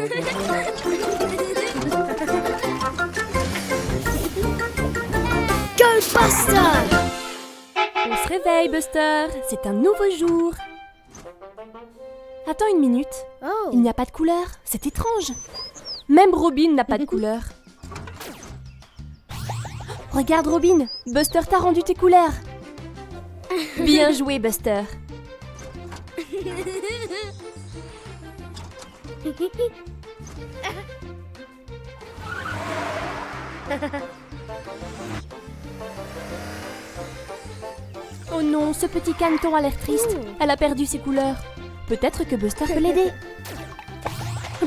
Buster! On se réveille, Buster. C'est un nouveau jour. Attends une minute. Oh. Il n'y a pas de couleur. C'est étrange. Même Robin n'a pas de couleur. Regarde, Robin. Buster t'a rendu tes couleurs. Bien joué, Buster. Oh non, ce petit caneton a l'air triste. Elle a perdu ses couleurs. Peut-être que Buster peut l'aider.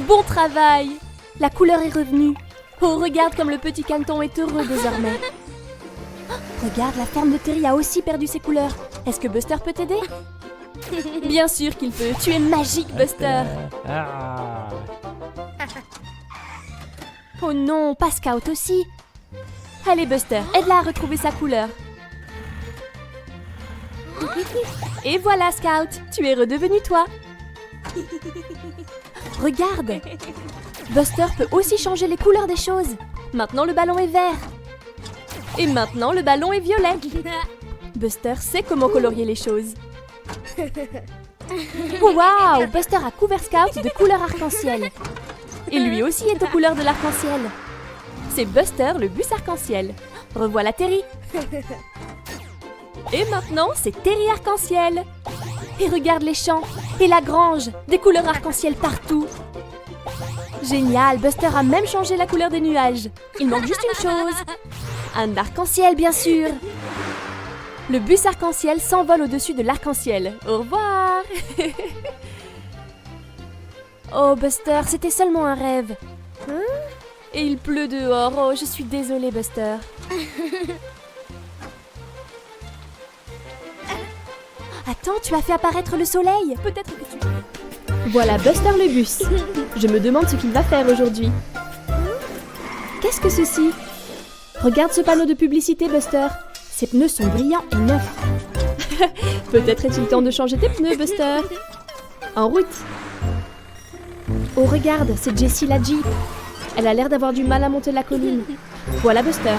Bon travail! La couleur est revenue. Oh, regarde comme le petit caneton est heureux désormais. Regarde, la ferme de Terry a aussi perdu ses couleurs. Est-ce que Buster peut t'aider? Bien sûr qu'il peut. Tu es magique, Buster. Oh non, pas Scout aussi. Allez, Buster, aide-la à retrouver sa couleur. Et voilà, Scout, tu es redevenu toi. Regarde, Buster peut aussi changer les couleurs des choses. Maintenant, le ballon est vert. Et maintenant, le ballon est violet. Buster sait comment colorier les choses. Waouh, Buster a couvert Scout de couleur arc-en-ciel. Et lui aussi est aux couleurs de l'arc-en-ciel. C'est Buster, le bus arc-en-ciel. Revoilà Terry. Et maintenant, c'est Terry arc-en-ciel. Et regarde les champs et la grange, des couleurs arc-en-ciel partout. Génial, Buster a même changé la couleur des nuages. Il manque juste une chose. Un arc-en-ciel, bien sûr. Le bus arc-en-ciel s'envole au-dessus de l'arc-en-ciel. Au revoir. Oh, Buster, c'était seulement un rêve. Et il pleut dehors. Oh, je suis désolée, Buster. Attends, tu as fait apparaître le soleil. Peut-être que tu... Voilà Buster le bus. Je me demande ce qu'il va faire aujourd'hui. Qu'est-ce que ceci? Regarde ce panneau de publicité, Buster. Ses pneus sont brillants et neufs. Peut-être est-il temps de changer tes pneus, Buster. En route. Oh, regarde, c'est Jessie la Jeep. Elle a l'air d'avoir du mal à monter la colline. Voilà Buster.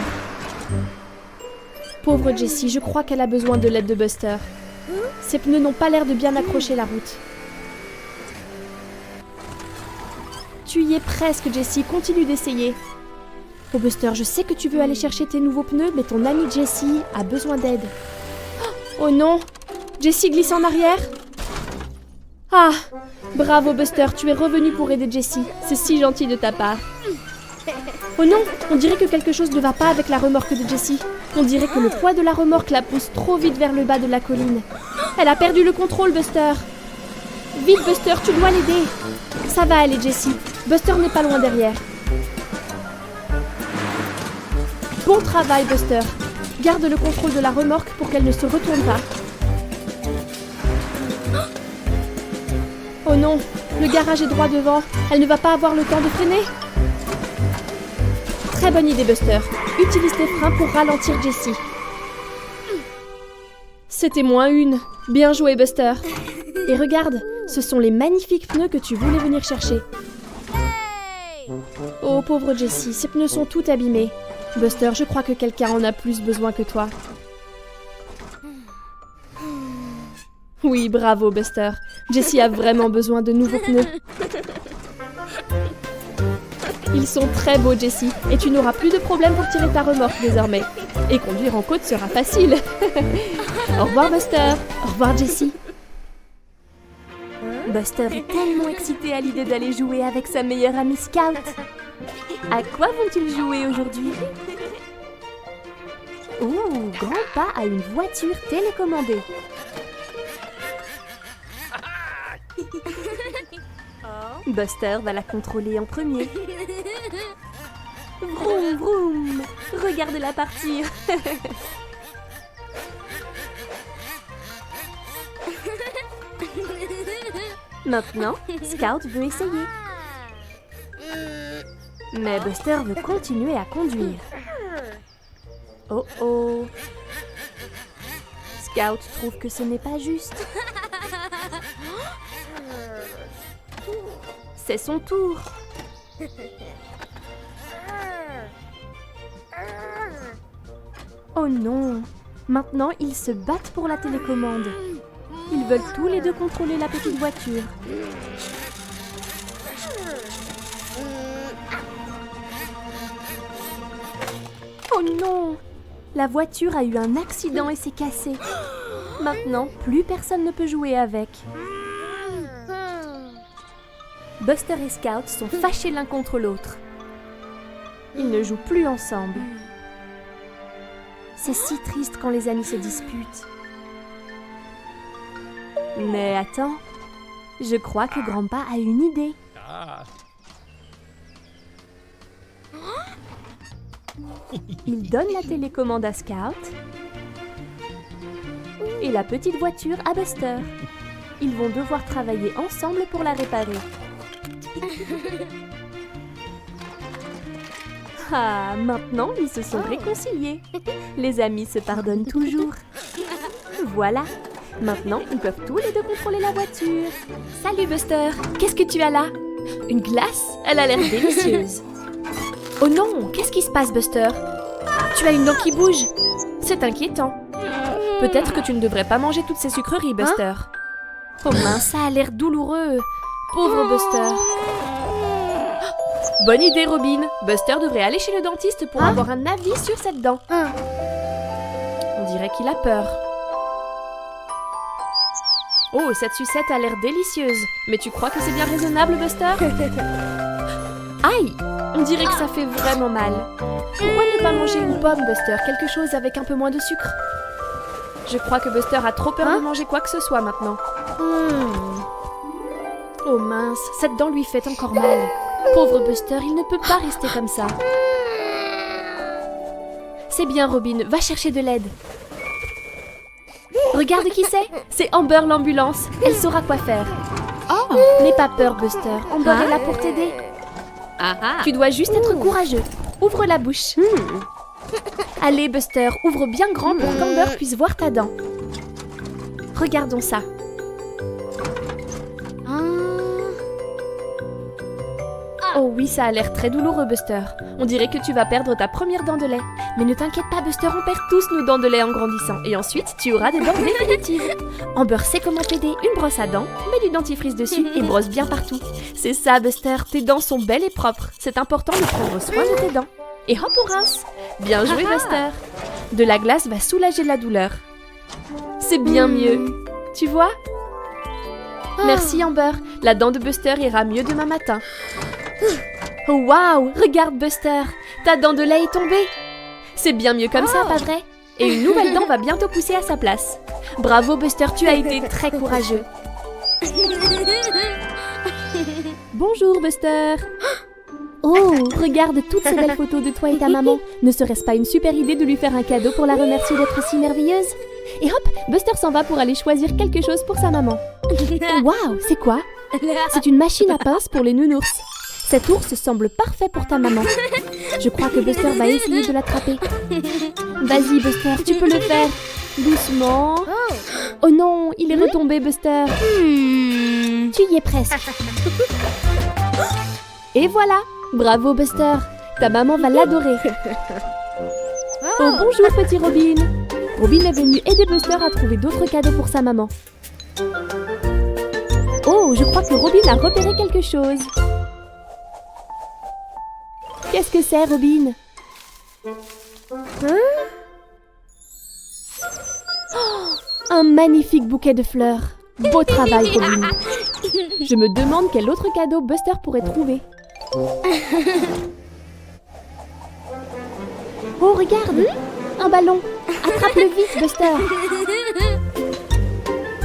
Pauvre Jessie, je crois qu'elle a besoin de l'aide de Buster. Ses pneus n'ont pas l'air de bien accrocher la route. Tu y es presque, Jessie. Continue d'essayer. Oh, Buster, je sais que tu veux aller chercher tes nouveaux pneus, mais ton amie Jessie a besoin d'aide. Oh non! Jessie glisse en arrière. Ah! Bravo, Buster, tu es revenu pour aider Jessie. C'est si gentil de ta part. Oh non! On dirait que quelque chose ne va pas avec la remorque de Jessie. On dirait que le poids de la remorque la pousse trop vite vers le bas de la colline. Elle a perdu le contrôle, Buster. Vite, Buster, tu dois l'aider. Ça va aller, Jessie. Buster n'est pas loin derrière. Bon travail, Buster. Garde le contrôle de la remorque pour qu'elle ne se retourne pas. Oh non, le garage est droit devant. Elle ne va pas avoir le temps de freiner. Très bonne idée, Buster. Utilise tes freins pour ralentir Jessie. C'était -1. Bien joué, Buster. Et regarde, ce sont les magnifiques pneus que tu voulais venir chercher. Oh, pauvre Jessie, ses pneus sont tout abîmés. Buster, je crois que quelqu'un en a plus besoin que toi. Oui, bravo, Buster. Jessie a vraiment besoin de nouveaux pneus. Ils sont très beaux, Jessie, et tu n'auras plus de problème pour tirer ta remorque désormais. Et conduire en côte sera facile. Au revoir, Buster. Au revoir, Jessie. Buster est tellement excité à l'idée d'aller jouer avec sa meilleure amie Scout. À quoi vont-ils jouer aujourd'hui? Oh, Grandpa a une voiture télécommandée. Buster va la contrôler en premier. Vroom, vroom. Regardez-la partir. Maintenant, Scout veut essayer. Mais Buster veut continuer à conduire. Oh oh. Scout trouve que ce n'est pas juste. C'est son tour. Oh non! Maintenant, ils se battent pour la télécommande. Ils veulent tous les deux contrôler la petite voiture. Oh non! La voiture a eu un accident et s'est cassée. Maintenant, plus personne ne peut jouer avec. Buster et Scout sont fâchés l'un contre l'autre. Ils ne jouent plus ensemble. C'est si triste quand les amis se disputent. Mais attends, je crois que Grandpa a une idée. Il donne la télécommande à Scout et la petite voiture à Buster. Ils vont devoir travailler ensemble pour la réparer. Ah, maintenant ils se sont réconciliés. Les amis se pardonnent toujours. Voilà, maintenant ils peuvent tous les deux contrôler la voiture. Salut Buster, qu'est-ce que tu as là? Une glace? Elle a l'air délicieuse. Oh non, qu'est-ce qui se passe Buster? Tu as une dent qui bouge. C'est inquiétant. Peut-être que tu ne devrais pas manger toutes ces sucreries, Buster. Oh mince, ça a l'air douloureux. Pauvre Buster. Bonne idée, Robin. Buster devrait aller chez le dentiste pour avoir un avis sur cette dent. On dirait qu'il a peur. Oh, cette sucette a l'air délicieuse. Mais tu crois que c'est bien raisonnable, Buster? Aïe! On dirait que ça fait vraiment mal. Pourquoi ne pas manger une pomme, Buster? Quelque chose avec un peu moins de sucre? Je crois que Buster a trop peur de manger quoi que ce soit maintenant. Oh mince, cette dent lui fait encore mal. Pauvre Buster, il ne peut pas rester comme ça. C'est bien, Robin, va chercher de l'aide. Regarde qui c'est Amber l'ambulance. Elle saura quoi faire. Oh, n'aie pas peur, Buster. Amber est là pour t'aider. Tu dois juste être courageux. Ouvre la bouche. Allez, Buster, ouvre bien grand pour qu'Amber puisse voir ta dent. Regardons ça. Oh oui, ça a l'air très douloureux, Buster. On dirait que tu vas perdre ta première dent de lait. Mais ne t'inquiète pas, Buster, on perd tous nos dents de lait en grandissant. Et ensuite, tu auras des dents définitives. Amber sait comment t'aider. Une brosse à dents, mets du dentifrice dessus et brosse bien partout. C'est ça, Buster, tes dents sont belles et propres. C'est important de prendre soin de tes dents. Et hop, on rince. Bien joué, Buster. De la glace va soulager la douleur. C'est bien mieux. Tu vois? Merci, Amber. La dent de Buster ira mieux demain matin. Oh waouh, regarde Buster, ta dent de lait est tombée. C'est bien mieux comme ça, pas vrai? Et une nouvelle dent va bientôt pousser à sa place. Bravo Buster, tu as été très courageux. Bonjour Buster. Oh, regarde toutes ces belles photos de toi et ta maman. Ne serait-ce pas une super idée de lui faire un cadeau pour la remercier d'être si merveilleuse? Et hop, Buster s'en va pour aller choisir quelque chose pour sa maman. Waouh, c'est quoi? C'est une machine à pince pour les nounours. Cet ours semble parfait pour ta maman. Je crois que Buster va essayer de l'attraper. Vas-y Buster, tu peux le faire. Doucement. Oh non, il est retombé Buster. Tu y es presque. Et voilà. Bravo Buster. Ta maman va l'adorer. Oh bonjour petit Robin. Robin est venu aider Buster à trouver d'autres cadeaux pour sa maman. Oh, je crois que Robin a repéré quelque chose. Qu'est-ce que c'est, Robin? Oh, un magnifique bouquet de fleurs. Beau travail, Robin. Je me demande quel autre cadeau Buster pourrait trouver. Oh, regarde! Un ballon. Attrape-le vite, Buster.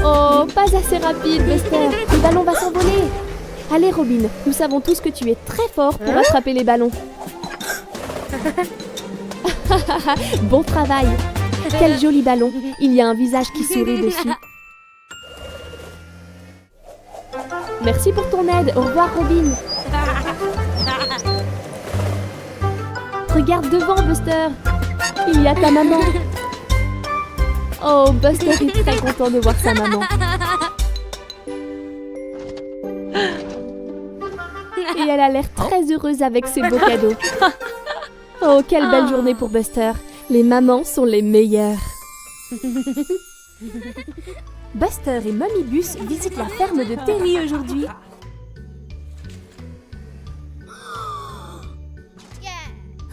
Oh, pas assez rapide, Buster. Le ballon va s'envoler. Allez, Robin, nous savons tous que tu es très fort pour attraper les ballons. Bon travail. Quel joli ballon. Il y a un visage qui sourit dessus. Merci pour ton aide. Au revoir, Robin. Regarde devant, Buster. Il y a ta maman. Oh, Buster est très content de voir sa maman. Et elle a l'air très heureuse avec ses beaux cadeaux. Oh, quelle belle journée pour Buster. Les mamans sont les meilleures. Buster et Mommy Bus visitent la ferme de Terry aujourd'hui.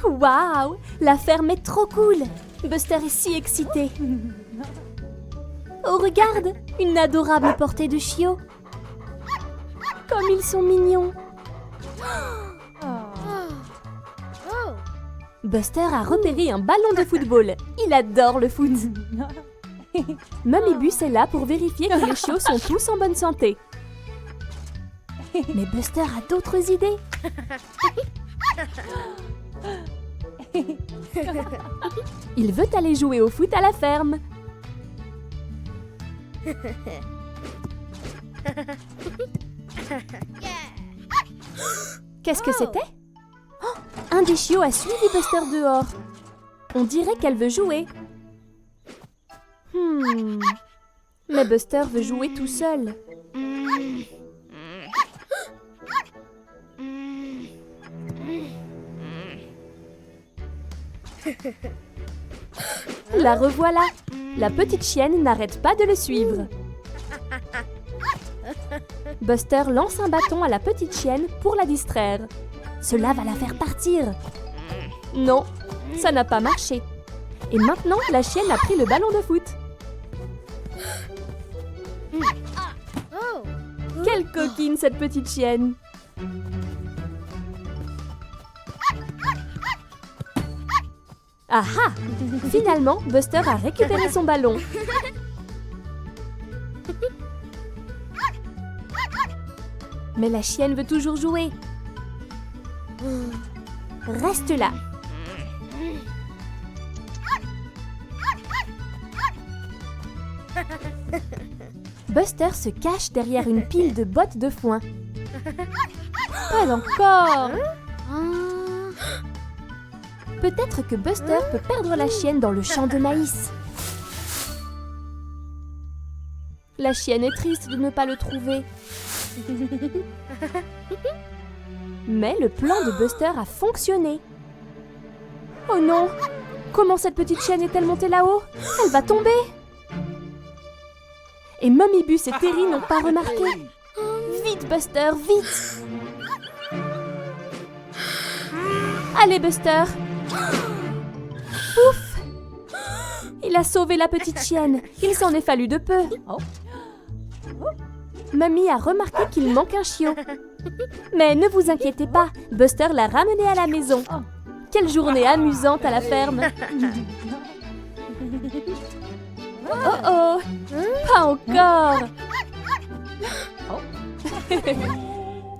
Waouh, la ferme est trop cool. Buster est si excité. Oh, regarde, une adorable portée de chiots. Comme ils sont mignons. Buster a repéré un ballon de football. Il adore le foot. Mommy Bus est là pour vérifier que les chiots sont tous en bonne santé. Mais Buster a d'autres idées. Il veut aller jouer au foot à la ferme. Qu'est-ce que c'était? Oh, un des chiots a suivi Buster dehors. On dirait qu'elle veut jouer. Mais Buster veut jouer tout seul. La revoilà. La petite chienne n'arrête pas de le suivre. Buster lance un bâton à la petite chienne pour la distraire. Cela va la faire partir. Non, ça n'a pas marché. Et maintenant, la chienne a pris le ballon de foot. Quelle coquine, cette petite chienne! Ah ah! Finalement, Buster a récupéré son ballon. Mais la chienne veut toujours jouer. Reste là. Buster se cache derrière une pile de bottes de foin. Pas encore! Peut-être que Buster peut perdre la chienne dans le champ de maïs. La chienne est triste de ne pas le trouver. Mais le plan de Buster a fonctionné. Oh non! Comment cette petite chienne est-elle montée là-haut? Elle va tomber! Et Mommy Bus et Terry n'ont pas remarqué. Vite, Buster, vite! Allez, Buster! Ouf! Il a sauvé la petite chienne. Il s'en est fallu de peu. Mamie a remarqué qu'il manque un chiot. Mais ne vous inquiétez pas, Buster l'a ramené à la maison. Quelle journée amusante à la ferme! Oh oh! Pas encore!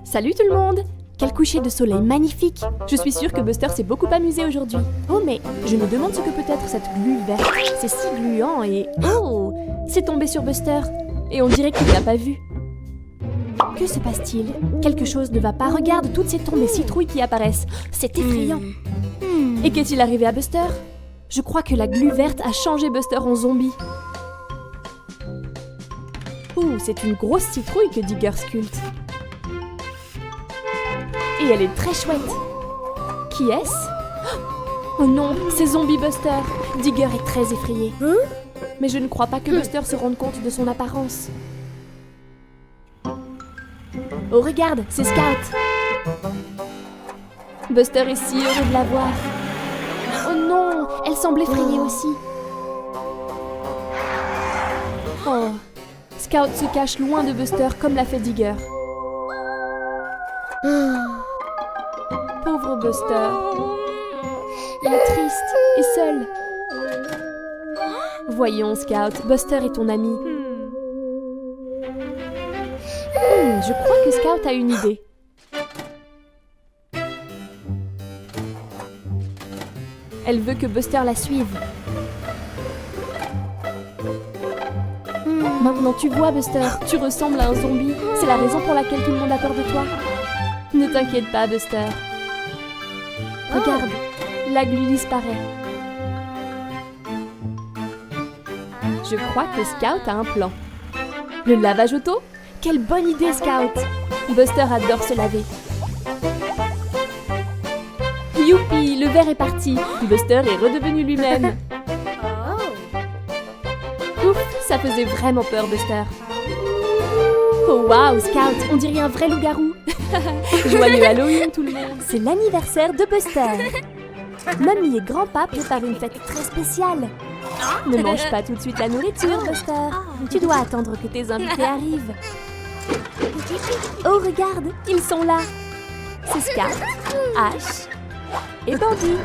Salut tout le monde! Quel coucher de soleil magnifique! Je suis sûre que Buster s'est beaucoup amusé aujourd'hui. Oh mais, je me demande ce que peut être cette glu verte. C'est si gluant et... Oh! C'est tombé sur Buster. Et on dirait qu'il ne l'a pas vu. Que se passe-t-il? Quelque chose ne va pas. Regarde toutes ces tombes et citrouilles qui apparaissent. C'est effrayant. Et qu'est-il arrivé à Buster? Je crois que la glu verte a changé Buster en zombie. Ouh, c'est une grosse citrouille que Digger sculpte. Et elle est très chouette. Qui est-ce? Oh non, c'est Zombie Buster. Digger est très effrayé. Mais je ne crois pas que Buster se rende compte de son apparence. Oh, regarde, c'est Scout. Buster est si heureux de la voir. Oh non, elle semble effrayée aussi. Oh, Scout se cache loin de Buster comme l'a fait Digger. Pauvre Buster. Il est triste et seul. Voyons, Scout, Buster est ton ami. Je crois que Scout a une idée. Elle veut que Buster la suive. Maintenant tu vois, Buster, tu ressembles à un zombie. C'est la raison pour laquelle tout le monde a peur de toi. Ne t'inquiète pas, Buster. Regarde, la glu disparaît. Je crois que Scout a un plan. Le lavage auto? Quelle bonne idée, Scout! Buster adore se laver. l'air est parti. Buster est redevenu lui-même. Ouf, ça faisait vraiment peur, Buster. Oh waouh, Scout, on dirait un vrai loup-garou. Joyeux Halloween tout le monde. C'est l'anniversaire de Buster. Mamie et grand-pa préparent une fête très spéciale. Ne mange pas tout de suite la nourriture, Buster. Tu dois attendre que tes invités arrivent. Oh, regarde, ils sont là. C'est Scout, Ash et Bandit.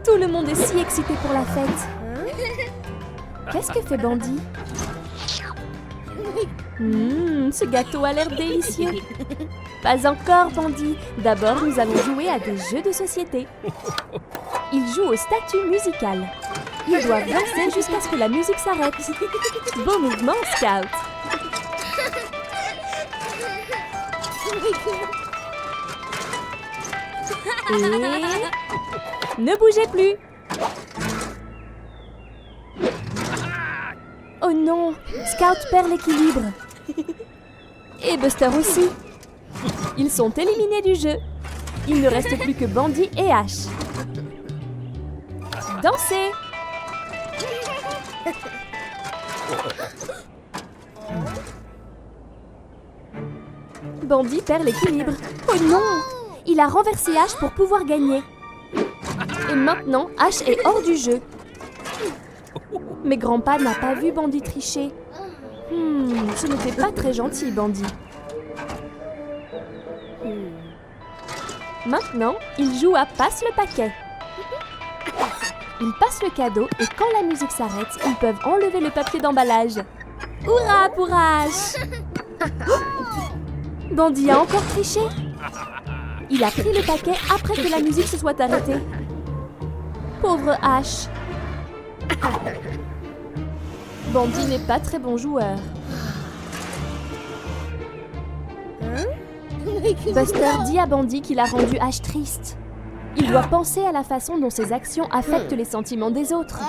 Tout le monde est si excité pour la fête. Qu'est-ce que fait Bandit? Ce gâteau a l'air délicieux. Pas encore, Bandit. D'abord, nous allons jouer à des jeux de société. Ils jouent au statut musical. Ils doivent danser jusqu'à ce que la musique s'arrête. Beau mouvement, Scout. Et... ne bougez plus. Oh non, Scout perd l'équilibre. Et Buster aussi. Ils sont éliminés du jeu. Il ne reste plus que Bandit et Ash. Dansez! Bandit perd l'équilibre. Oh non! Il a renversé Ash pour pouvoir gagner. Et maintenant, Ash est hors du jeu. Mais grand-pa n'a pas vu Bandit tricher. Ce n'était pas très gentil, Bandit. Maintenant, il joue à Passe le paquet. Ils passent le cadeau et quand la musique s'arrête, ils peuvent enlever le papier d'emballage. Hurrah pour Ash! Bandit a encore triché. Il a pris le paquet après que la musique se soit arrêtée. Pauvre Ash. Bandit n'est pas très bon joueur. Buster dit à Bandit qu'il a rendu Ash triste. Il doit penser à la façon dont ses actions affectent les sentiments des autres.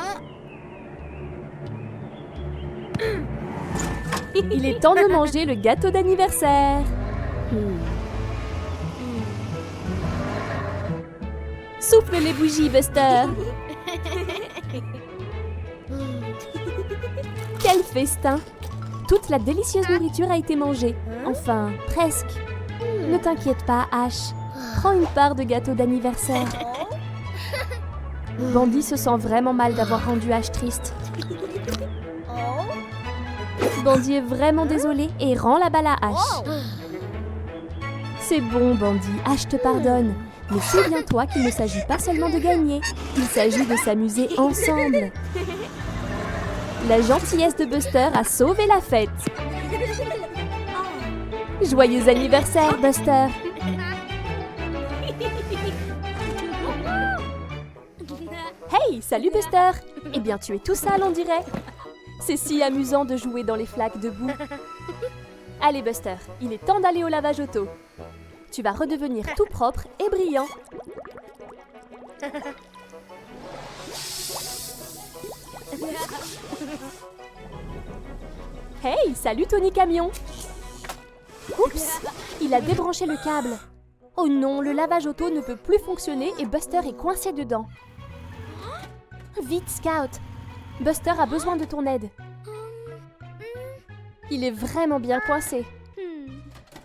Il est temps de manger le gâteau d'anniversaire. Souffle les bougies, Buster. Quel festin! Toute la délicieuse nourriture a été mangée. Enfin, presque. Ne t'inquiète pas, Ash. Prends une part de gâteau d'anniversaire. Bandit se sent vraiment mal d'avoir rendu Ash triste. Bandit est vraiment désolé et rend la balle à Ash. C'est bon, Bandit, Ash te pardonne. Mais souviens-toi qu'il ne s'agit pas seulement de gagner. Il s'agit de s'amuser ensemble. La gentillesse de Buster a sauvé la fête. Joyeux anniversaire, Buster! Hey, salut Buster! Eh bien, tu es tout sale, on dirait. C'est si amusant de jouer dans les flaques de boue. Allez, Buster, il est temps d'aller au lavage auto. Tu vas redevenir tout propre et brillant. Hey, salut Tony Camion! Oups, il a débranché le câble. Oh non, le lavage auto ne peut plus fonctionner et Buster est coincé dedans. Vite, Scout! Buster a besoin de ton aide. Il est vraiment bien coincé.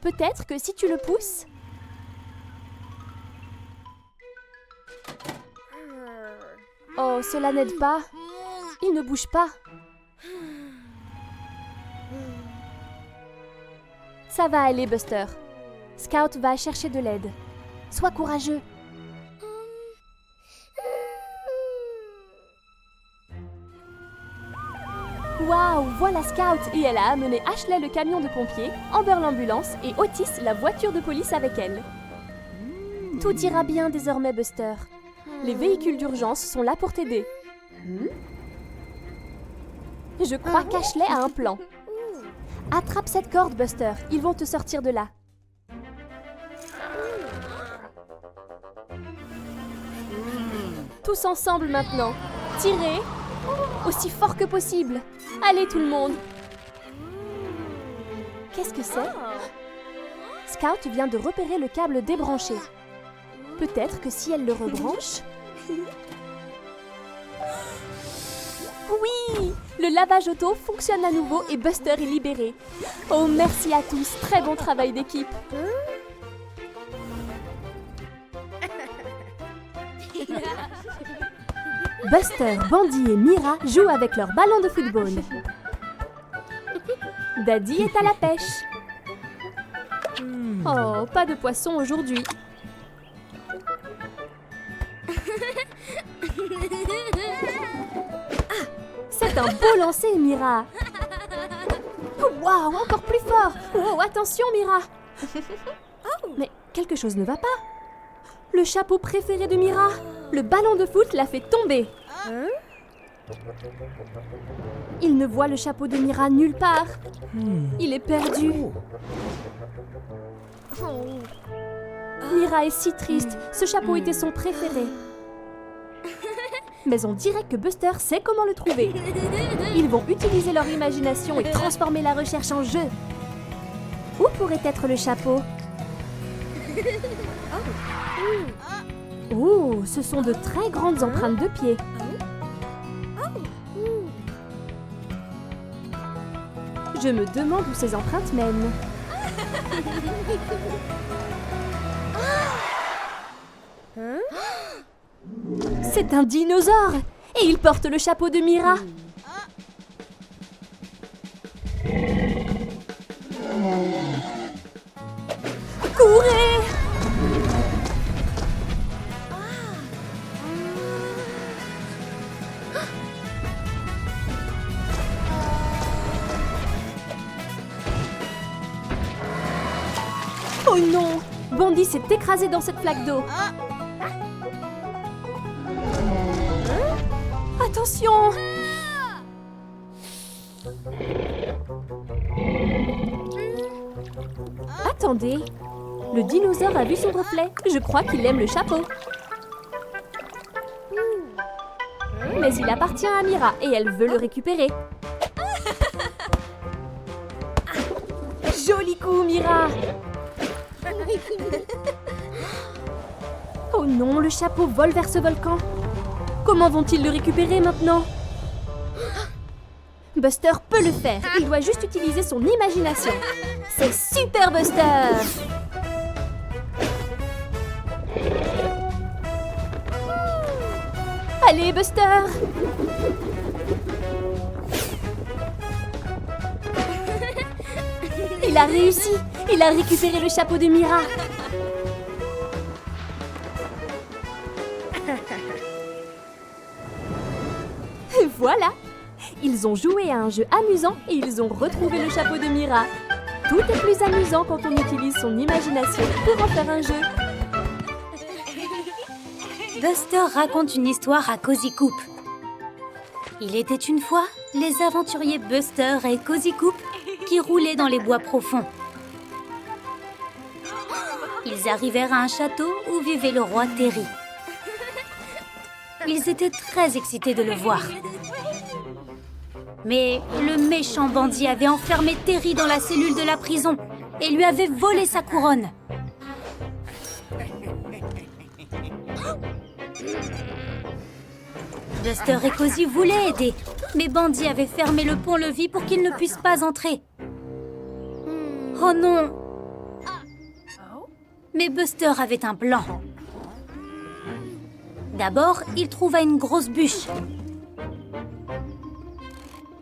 Peut-être que si tu le pousses... Oh, cela n'aide pas. Il ne bouge pas. Ça va aller, Buster. Scout va chercher de l'aide. Sois courageux. Waouh, voilà Scout et elle a amené Ashley le camion de pompiers, Amber l'ambulance et Otis la voiture de police avec elle. Tout ira bien désormais, Buster. Les véhicules d'urgence sont là pour t'aider. Je crois qu'Ashley a un plan. Attrape cette corde, Buster. Ils vont te sortir de là. Tous ensemble maintenant. Tirez aussi fort que possible. Allez tout le monde. Qu'est-ce que c'est? Scout vient de repérer le câble débranché. Peut-être que si elle le rebranche... Oui! Le lavage auto fonctionne à nouveau et Buster est libéré. Oh, merci à tous. Très bon travail d'équipe. Buster, Bandy et Mira jouent avec leur ballon de football. Daddy est à la pêche. Oh, pas de poisson aujourd'hui. C'est un beau lancer, Mira. Waouh, encore plus fort. Oh, attention, Mira. Mais quelque chose ne va pas. Le chapeau préféré de Mira, le ballon de foot l'a fait tomber. Il ne voit le chapeau de Mira nulle part. Il est perdu. Mira est si triste. Ce chapeau était son préféré. Mais on dirait que Buster sait comment le trouver. Ils vont utiliser leur imagination et transformer la recherche en jeu. Où pourrait être le chapeau? Oh, ce sont de très grandes empreintes de pieds. Je me demande où ces empreintes mènent. C'est un dinosaure! Et il porte le chapeau de Mira. Courez! Oh non! Bandy s'est écrasé dans cette flaque d'eau. Attention! Attendez, le dinosaure a vu son reflet. Je crois qu'il aime le chapeau. Mais il appartient à Mira et elle veut le récupérer. Joli coup, Mira! Oh non, le chapeau vole vers ce volcan. Comment vont-ils le récupérer maintenant? Buster peut le faire. Il doit juste utiliser son imagination. C'est super, Buster! Allez, Buster! Il a réussi! Il a récupéré le chapeau de Mira. Voilà! Ils ont joué à un jeu amusant et ils ont retrouvé le chapeau de Mira. Tout est plus amusant quand on utilise son imagination pour en faire un jeu. Buster raconte une histoire à Cozy Coupe. Il était une fois les aventuriers Buster et Cozy Coupe qui roulaient dans les bois profonds. Ils arrivèrent à un château où vivait le roi Terry. Ils étaient très excités de le voir. Mais le méchant bandit avait enfermé Terry dans la cellule de la prison et lui avait volé sa couronne. Buster et Cozy voulaient aider, mais Bandy avait fermé le pont-levis pour qu'ils ne puissent pas entrer. Oh non! Mais Buster avait un plan. D'abord, il trouva une grosse bûche.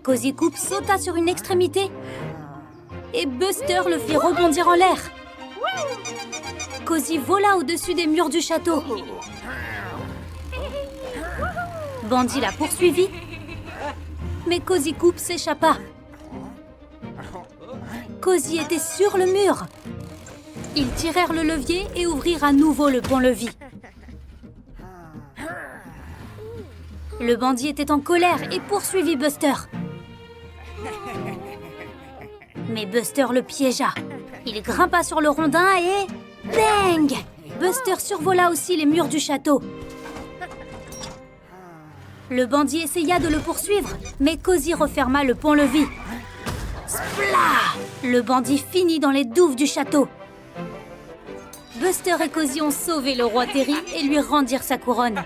Cozy Coupe sauta sur une extrémité et Buster le fit rebondir en l'air. Cozy vola au-dessus des murs du château. Bandy la poursuivit, mais Cozy Coupe s'échappa. Cozy était sur le mur. Ils tirèrent le levier et ouvrirent à nouveau le pont-levis. Le bandit était en colère et poursuivit Buster. Mais Buster le piégea. Il grimpa sur le rondin et... bang! Buster survola aussi les murs du château. Le bandit essaya de le poursuivre, mais Cozy referma le pont-levis. Splat! Le bandit finit dans les douves du château. Buster et Cozy ont sauvé le roi Terry et lui rendirent sa couronne.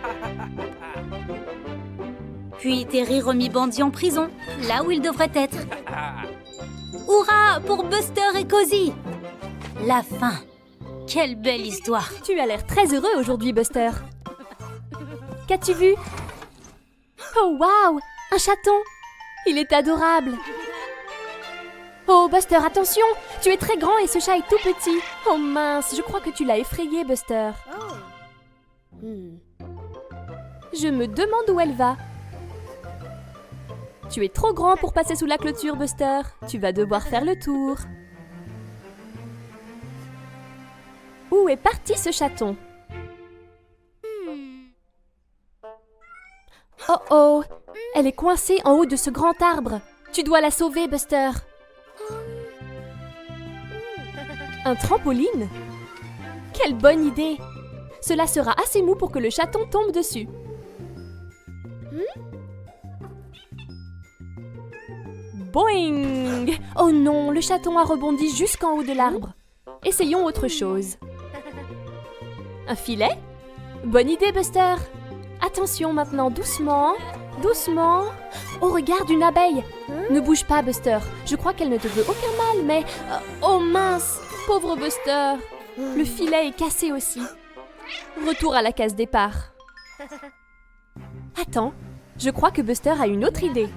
Puis Terry remit Bandy en prison, là où il devrait être. Hurrah pour Buster et Cozy! La fin. Quelle belle histoire! Tu as l'air très heureux aujourd'hui, Buster. Qu'as-tu vu? Oh, waouh! Un chaton! Il est adorable! Oh, Buster, attention! Tu es très grand et ce chat est tout petit. Oh mince, je crois que tu l'as effrayé, Buster. Je me demande où elle va. Tu es trop grand pour passer sous la clôture, Buster. Tu vas devoir faire le tour. Où est parti ce chaton? Oh oh! Elle est coincée en haut de ce grand arbre. Tu dois la sauver, Buster. Un trampoline? Quelle bonne idée! Cela sera assez mou pour que le chaton tombe dessus. Boing! Oh non, le chaton a rebondi jusqu'en haut de l'arbre. Essayons autre chose. Un filet? Bonne idée, Buster. Attention maintenant, doucement, doucement. Oh, regarde une abeille. Ne bouge pas, Buster. Je crois qu'elle ne te veut aucun mal, mais... Oh mince! Pauvre Buster. Le filet est cassé aussi. Retour à la case départ. Attends, je crois que Buster a une autre idée.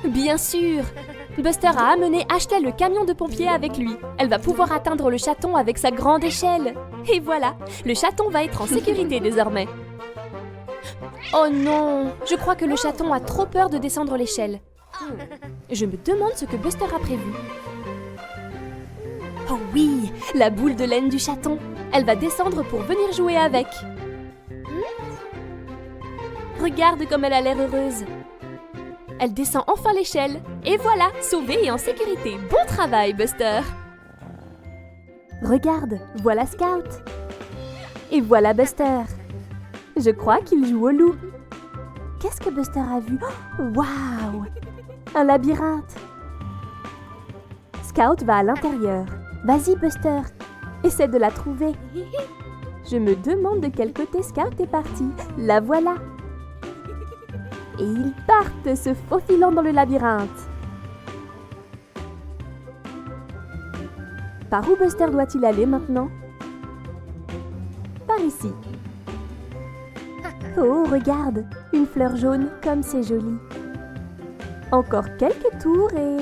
Bien sûr! Buster a amené Ashley le camion de pompiers avec lui. Elle va pouvoir atteindre le chaton avec sa grande échelle. Et voilà, le chaton va être en sécurité désormais. Oh non! Je crois que le chaton a trop peur de descendre l'échelle. Je me demande ce que Buster a prévu. Oh oui! La boule de laine du chaton. Elle va descendre pour venir jouer avec. Regarde comme elle a l'air heureuse. Elle descend enfin l'échelle. Et voilà, sauvée et en sécurité. Bon travail, Buster! Regarde, voilà Scout. Et voilà Buster. Je crois qu'il joue au loup. Qu'est-ce que Buster a vu? Waouh! Un labyrinthe. Scout va à l'intérieur. Vas-y, Buster. Essaie de la trouver. Je me demande de quel côté Scout est parti. La voilà. Et ils partent, se faufilant dans le labyrinthe. Par où Buster doit-il aller maintenant? Par ici. Oh, regarde, une fleur jaune, comme c'est joli. Encore quelques tours et...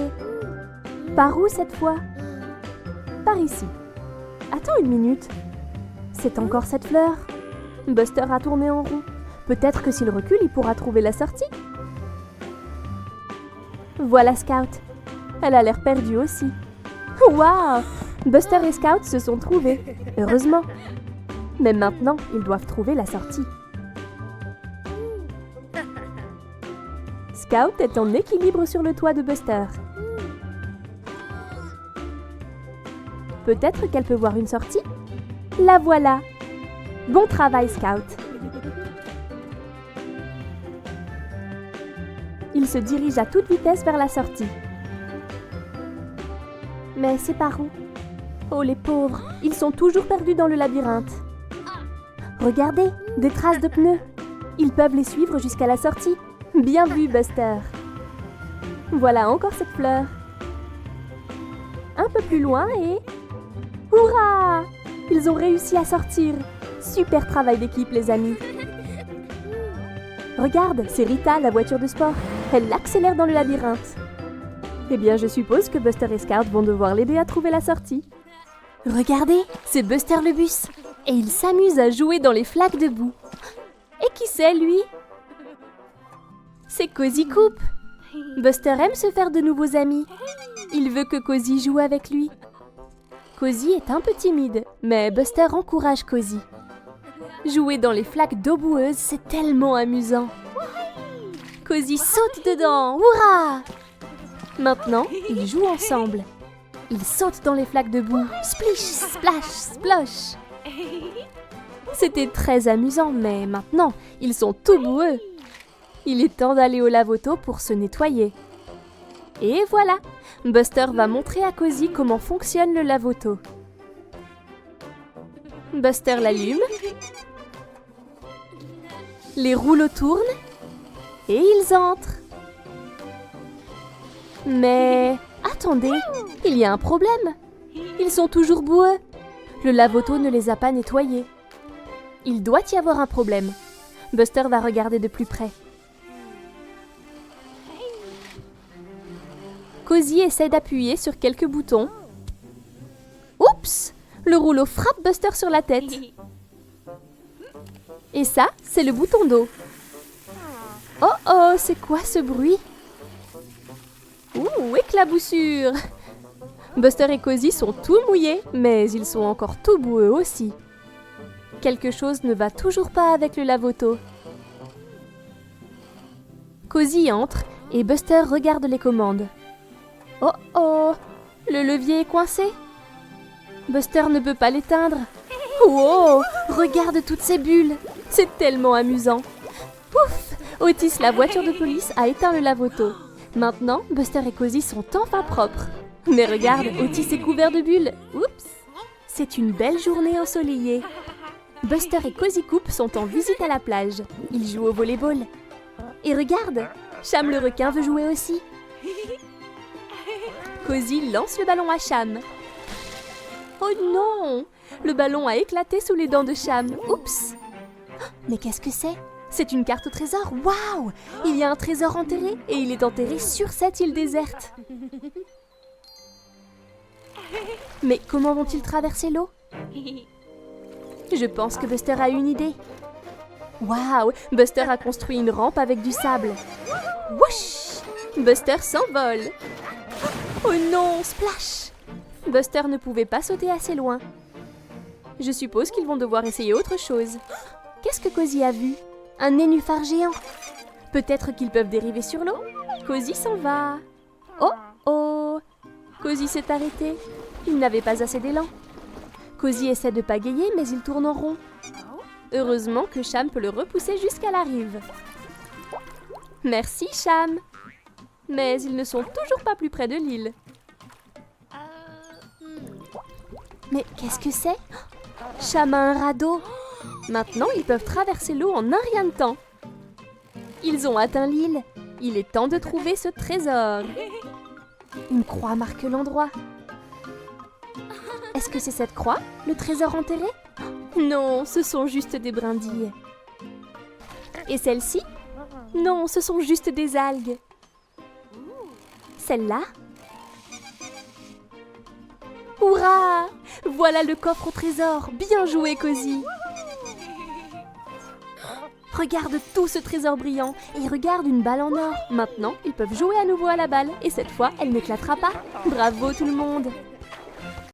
Par où cette fois? Par ici. Attends une minute. C'est encore cette fleur. Buster a tourné en rond. Peut-être que s'il recule, il pourra trouver la sortie. Voilà Scout. Elle a l'air perdue aussi. Waouh! Buster et Scout se sont trouvés. Heureusement. Mais maintenant, ils doivent trouver la sortie. Scout est en équilibre sur le toit de Buster. Peut-être qu'elle peut voir une sortie? La voilà! Bon travail, Scout! Il se dirige à toute vitesse vers la sortie. Mais c'est par où? Oh, les pauvres! Ils sont toujours perdus dans le labyrinthe. Regardez! Des traces de pneus! Ils peuvent les suivre jusqu'à la sortie. Bien vu, Buster! Voilà encore cette fleur. Un peu plus loin et... Hurrah! Ils ont réussi à sortir. Super travail d'équipe, les amis. Regarde, c'est Rita, la voiture de sport. Elle accélère dans le labyrinthe. Eh bien, je suppose que Buster et Scout vont devoir l'aider à trouver la sortie. Regardez, c'est Buster le bus. Et il s'amuse à jouer dans les flaques de boue. Et qui c'est, lui? C'est Cozy Coupe. Buster aime se faire de nouveaux amis. Il veut que Cozy joue avec lui. Cozy est un peu timide, mais Buster encourage Cozy. Jouer dans les flaques d'eau boueuse, c'est tellement amusant. Cozy saute dedans, hurrah! Maintenant, ils jouent ensemble. Ils sautent dans les flaques de boue, splish, splash, splosh. C'était très amusant, mais maintenant, ils sont tout boueux. Il est temps d'aller au lave-auto pour se nettoyer. Et voilà, Buster va montrer à Cozy comment fonctionne le lave-auto. Buster l'allume. Les rouleaux tournent et ils entrent. Mais attendez, il y a un problème. Ils sont toujours boueux. Le lave-auto ne les a pas nettoyés. Il doit y avoir un problème. Buster va regarder de plus près. Cozy essaie d'appuyer sur quelques boutons. Oups! Le rouleau frappe Buster sur la tête. Et ça, c'est le bouton d'eau. Oh oh, c'est quoi ce bruit? Ouh, éclaboussure! Buster et Cozy sont tout mouillés, mais ils sont encore tout boueux aussi. Quelque chose ne va toujours pas avec le lave-auto. Cozy entre et Buster regarde les commandes. Oh oh! Le levier est coincé. Buster ne peut pas l'éteindre. Wow! Regarde toutes ces bulles. C'est tellement amusant. Pouf! Otis, la voiture de police, a éteint le lave-auto. Maintenant, Buster et Cozy sont enfin propres. Mais regarde, Otis est couvert de bulles. Oups! C'est une belle journée ensoleillée. Buster et Cozy Coupe sont en visite à la plage. Ils jouent au volleyball. Et regarde! Cham le requin veut jouer aussi. Cozy lance le ballon à Cham. Oh non! Le ballon a éclaté sous les dents de Cham. Oups! Mais qu'est-ce que c'est? C'est une carte au trésor. Waouh! Il y a un trésor enterré et il est enterré sur cette île déserte. Mais comment vont-ils traverser l'eau? Je pense que Buster a une idée. Waouh! Buster a construit une rampe avec du sable. Wouch! Buster s'envole. Oh non! Splash! Buster ne pouvait pas sauter assez loin. Je suppose qu'ils vont devoir essayer autre chose. Qu'est-ce que Cozy a vu? Un nénuphar géant. Peut-être qu'ils peuvent dériver sur l'eau? Cozy s'en va. Oh oh! Cozy s'est arrêté. Il n'avait pas assez d'élan. Cozy essaie de pagayer, mais il tourne en rond. Heureusement que Cham peut le repousser jusqu'à la rive. Merci, Cham. Mais ils ne sont toujours pas plus près de l'île. Mais qu'est-ce que c'est? Cham a un radeau. Maintenant, ils peuvent traverser l'eau en un rien de temps. Ils ont atteint l'île. Il est temps de trouver ce trésor. Une croix marque l'endroit. Est-ce que c'est cette croix, le trésor enterré? Non, ce sont juste des brindilles. Et celle-ci? Non, ce sont juste des algues. Celle-là? Hurrah! Voilà le coffre au trésor. Bien joué, Cozy. Regarde tout ce trésor brillant et regarde une balle en or. Maintenant, ils peuvent jouer à nouveau à la balle et cette fois, elle n'éclatera pas. Bravo tout le monde!